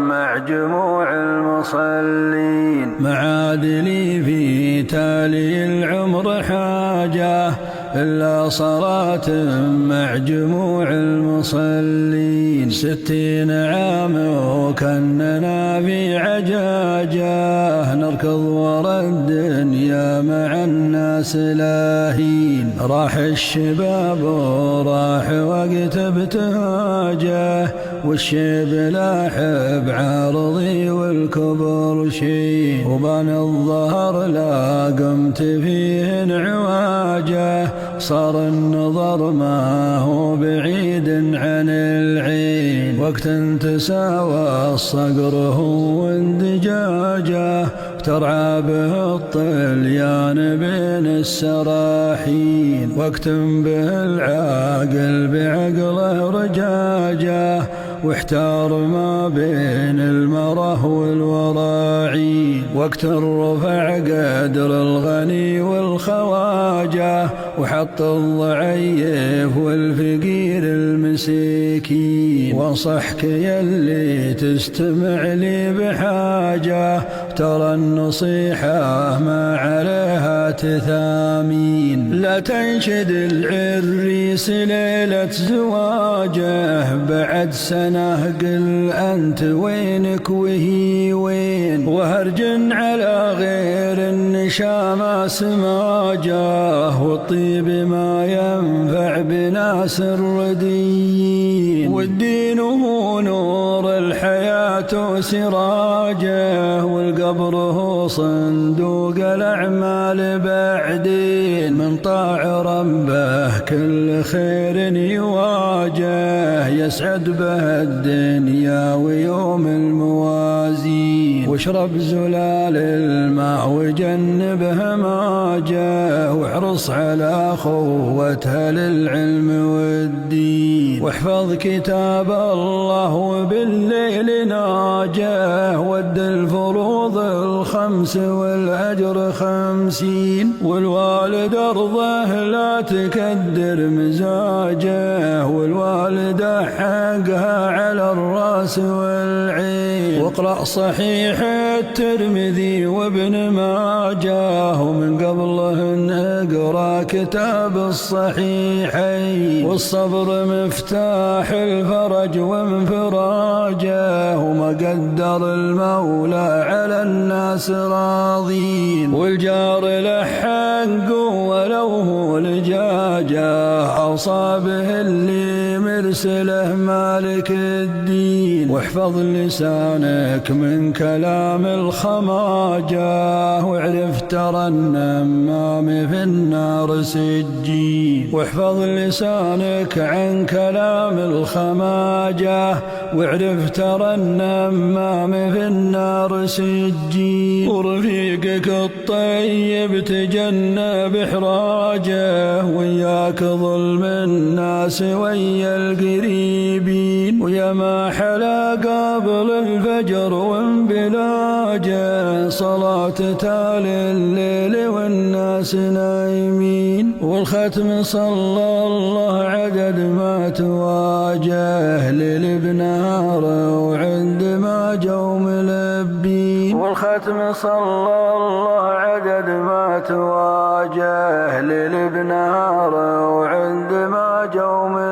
مع جموع المصلين. معادلي في تالي العمر حاجة إلا صلاة مع جموع المصلين. 60 عام وكأننا في عجاجة نركض ورا الدنيا مع الناس لاهين. راح الشباب وراح وقت ابتهاجه والشيب لاحب عارضي والكبر شي. وبان الظهر لا قمت فيه انعواجه صار النظر ما هو بعيد عن العين. وقت تساوى الصقر هو اندجاجه ترعى به الطليان بين السراحين. وقت به العاقل بعقله رجاجه واحتار ما بين المره والوراعين. وقت رفع قدر الغني والخواجه وحط الضعيف والفقير المسكين. وانصحك يلي تستمع لي بحاجه ترى النصيحة ما عليها تثامين. لا تنشد العريس ليلة زواجه بعد سنة قل أنت وينك وهي وين. وهرجن على غير النشامة سماجه والطيب ما ينفع بناس الرديين. والدين هو نور الحياة سراجه والقبر هو صندوق الأعمال بعدين. من طاع ربه كل خير يواجه يسعد به الدنيا ويوم الموازين. واشرب زلال الماء وجنبه ماجه واحرص على خوته للعلم والدين. واحفظ كتاب الله وبالليل ناجه ود الفروض الخمس والأجر 50. والوالد أرضه لا تكدر مزاجه والوالدة حقها على الراس والعين. واقرأ صحيح الترمذي وابن ماجه ومن قبله اقرأ كتاب الصحيحين. والصبر مفتاح الفرج وانفراجه وما قدر المولى على الناس راضين. والجار له حق ولو هو لجاجه أوصى به اللي مرسله مالك الدين. واحفظ لسانك من كلام الخماجه واعرف ترى النمام في النار سجين. واحفظ لسانك عن كلام الخماجه واعرف ترى النمام في النار سجين. ورفيقك الطيب تجنب إحراجه وياك ظلم الناس ويا القريبين. ويا ما حلا قبل الفجر وانبلاجه صلاة تالي الليل والناس نايمين. والختم صلى الله عدد ما تواجه ليل بنهار وعند ما جو ملبين. والختم صلى الله عدد ما تواجه ليل بنهار وعند ما جو ملبين.